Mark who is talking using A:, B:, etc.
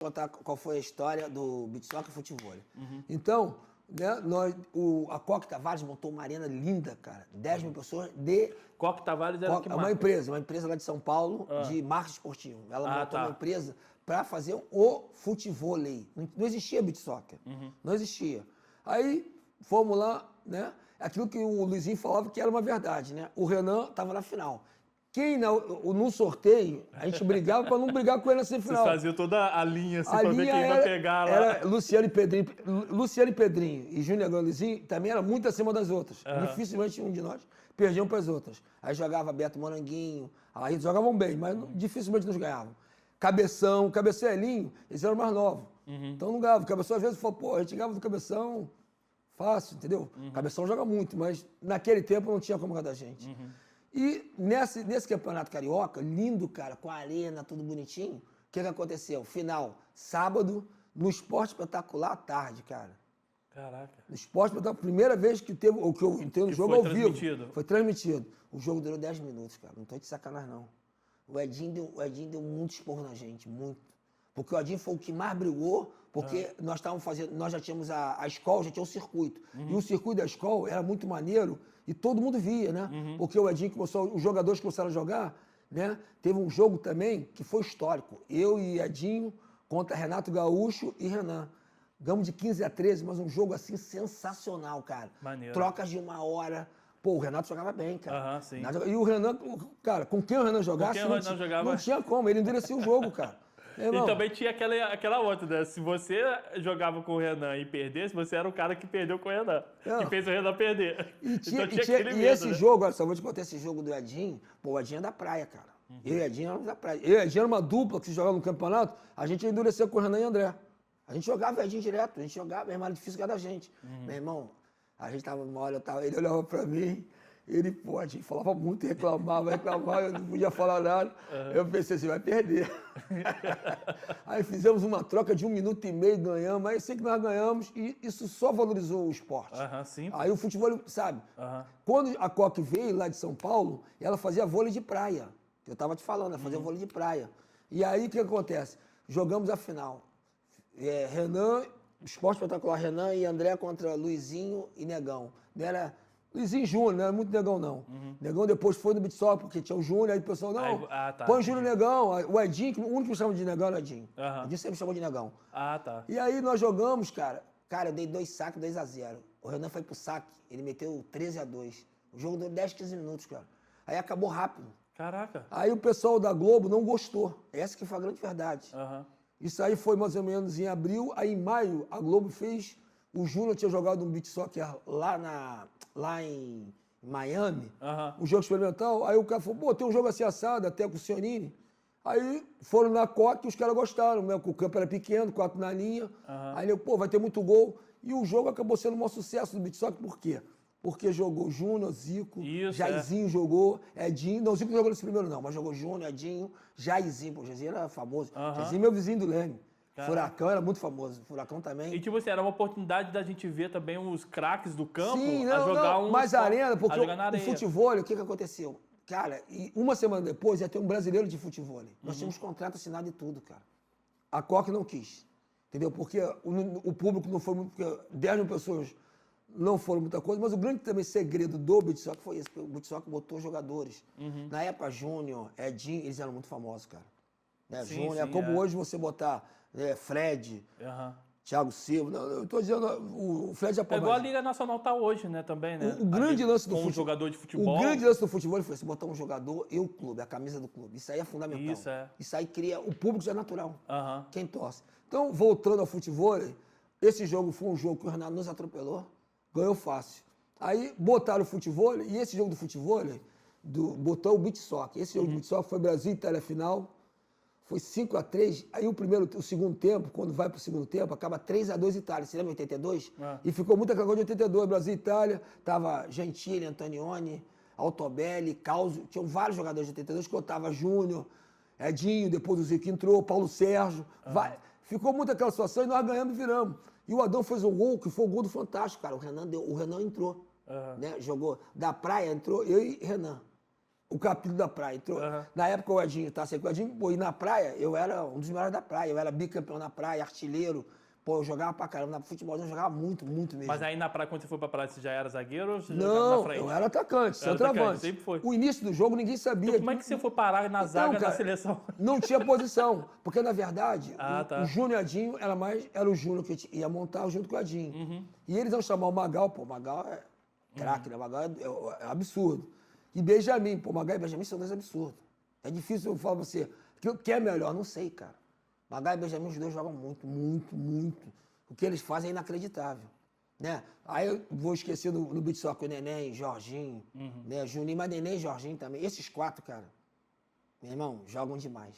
A: contar qual foi a história do beach soccer e futebol. Então, né, a Coque Tavares montou uma arena linda, cara. 10 mil pessoas de...
B: Coque Tavares era que
A: uma empresa lá de São Paulo, de marketing esportivo. Ela montou uma empresa para fazer o futebol. Não existia beach soccer. Não existia. Aí, fomos lá, né? Aquilo que o Luizinho falava que era uma verdade, né? O Renan estava na final. No sorteio, a gente brigava para não brigar com ele na semifinal.
B: Vocês faziam toda a linha, assim, para ver quem vai pegar lá.
A: Era Luciano e Pedrinho e Júnior Luizinho também era muito acima das outras. Dificilmente um de nós perdiam para as outras. Aí jogava Beto Moranguinho, aí eles jogavam bem, mas dificilmente nos ganhavam. Cabeção e Elinho, eles eram mais novos. Então não ganhavam. Cabeção às vezes falou, pô, a gente ganhava do Cabeção fácil, entendeu? Cabeção joga muito, mas naquele tempo não tinha como ganhar da gente. E nesse campeonato carioca, lindo, cara, com a arena, tudo bonitinho, o que aconteceu? Final, sábado, no Esporte Espetacular à tarde, cara.
B: Caraca.
A: No Esporte Espetacular, primeira vez que teve, o que eu entendo, jogo ao vivo. Foi transmitido. O jogo durou 10 minutos, cara. Não tô de sacanagem, não. O Edinho deu muito esporro na gente, muito. Porque o Edinho foi o que mais brigou, porque nós já tínhamos a escola, já tinha o circuito. E o circuito da escola era muito maneiro e todo mundo via, né? Porque o Edinho os jogadores começaram a jogar, né? Teve um jogo também que foi histórico. Eu e Edinho contra Renato Gaúcho e Renan. Ganhamos de 15-13, mas um jogo assim sensacional, cara.
B: Maneiro.
A: Trocas de 1 hora. Pô, o Renato jogava bem, cara.
B: Sim.
A: E o Renan, cara, com quem o Renan jogasse, não tinha como. Ele endurecia o jogo, cara.
B: E também tinha aquela outra, né? Se você jogava com o Renan e perdesse, você era o cara que perdeu com o Renan. Que fez o Renan perder.
A: E esse jogo, olha só, vou te contar esse jogo do Edinho. Pô, o Edinho é da praia, cara. Eu e o Edinho éramos da praia. Eu e o Edinho era uma dupla que se jogava no campeonato, a gente endureceu com o Renan e o André. A gente jogava o Edinho direto, a gente jogava, meu irmão, era difícil ganhar da gente. Meu irmão, a gente tava uma hora, ele olhava pra mim, ele, pô, a gente falava muito, reclamava, eu não podia falar nada. Eu pensei assim, vai perder. Aí fizemos uma troca de 1 minuto e meio, ganhamos, aí sei que nós ganhamos e isso só valorizou o esporte.
B: Sim.
A: Aí o futebol, sabe? Quando a Coque veio lá de São Paulo, ela fazia vôlei de praia. Eu tava te falando, ela fazia vôlei de praia. E aí o que acontece? Jogamos a final. Renan, Esporte Espetacular, Renan e André contra Luizinho e Negão. Não era Luizinho Júnior, não era muito Negão, não. Negão depois foi no beach soccer, porque tinha o Júnior, aí o pessoal, não, põe o Júnior Negão. O Edinho, o único que me chamava de Negão era o Edinho. O Edinho sempre me chamou de Negão. E aí nós jogamos, cara. Cara, eu dei 2 saques, 2-0. O Renan foi pro saque, ele meteu 13-2. O jogo durou 10, 15 minutos, cara. Aí acabou rápido.
B: Caraca.
A: Aí o pessoal da Globo não gostou. Essa que foi a grande verdade. Isso aí foi mais ou menos em abril. Aí em maio, a Globo fez... O Júnior tinha jogado um beach soccer lá em Miami, um jogo experimental. Aí o cara falou, pô, tem um jogo assim assado, até com o Sionini. Aí foram na Coque e os caras gostaram, né? O campo era pequeno, 4 na linha. Aí ele, pô, vai ter muito gol. E o jogo acabou sendo um maior sucesso do beach soccer, por quê? Porque jogou Júnior, Zico, Jairzinho jogou, Edinho. Não, o Zico não jogou nesse primeiro não, mas jogou Júnior, Edinho, Jairzinho. Pô, o Jairzinho era famoso. Jairzinho é meu vizinho do Leme. Furacão era muito famoso. Furacão também.
B: E tipo assim, era uma oportunidade da gente ver também os craques do campo
A: mais arena, porque o futebol, o que aconteceu? Cara, e uma semana depois ia ter um brasileiro de futebol. Nós tínhamos contrato assinado e tudo, cara. A Coque não quis. Entendeu? Porque o público não foi muito... Porque 10 mil pessoas não foram muita coisa, mas o grande também segredo do beach soccer foi esse. Porque o beach soccer botou jogadores. Na época, Júnior, Edinho, eles eram muito famosos, cara. Né? Júnior, é como hoje você botar Fred, Thiago Silva. Não, eu tô dizendo, o Fred já pode.
B: É igual a Liga Nacional tá hoje, né, também, né?
A: O grande lance do
B: futebol. Um jogador de futebol.
A: O grande lance do futebol foi você botar um jogador e o clube, a camisa do clube. Isso aí é fundamental. Isso aí cria. O público já é natural. Quem torce. Então, voltando ao futebol, esse jogo foi um jogo que o Renato nos atropelou, ganhou fácil. Aí botaram o futebol, e esse jogo do futebol, botou o beach soccer. Esse jogo do beach soccer foi Brasil e Itália final. Foi 5-3, aí o segundo tempo, quando vai pro segundo tempo, acaba 3-2 Itália. Você lembra 82? E ficou muito aquela coisa de 82, Brasil e Itália. Tava Gentili, Antonioni, Altobelli, Causo. Tinham vários jogadores de 82, que eu tava Júnior, Edinho, depois o Zico entrou, Paulo Sérgio. Ficou muito aquela situação e nós ganhamos e viramos. E o Adão fez um gol, que foi o gol do Fantástico, cara. O Renan entrou, né? Jogou da praia, entrou eu e Renan. o capítulo da praia. Entrou. Na época o Edinho, tá? O Edinho, pô, e na praia, eu era um dos melhores da praia. Eu era bicampeão na praia, artilheiro. Pô, eu jogava pra caramba. Na futebol eu jogava muito, muito mesmo.
B: Mas aí na praia, quando você foi pra praia, você já era zagueiro ou você
A: jogava
B: na frente?
A: Eu era atacante, centroavante.
B: Sempre foi.
A: O início do jogo ninguém sabia.
B: Então, como é que você foi parar na zaga da seleção?
A: Não tinha posição. Porque, na verdade, o Júnior Edinho era o Júnior que ia montar junto com o Edinho. E eles iam chamar o Magal. Pô, o Magal é craque, né? O Magal é absurdo. E Benjamin. Pô, Magal e Benjamin são dois absurdos. É difícil eu falar pra você. O que é melhor? Não sei, cara. Magal e Benjamin, os dois jogam muito, muito, muito. O que eles fazem é inacreditável. Né? Aí eu vou esquecer no beat soccer o Neném, Jorginho, né? Juninho, mas Neném e Jorginho também. Esses quatro, cara, meu irmão, jogam demais.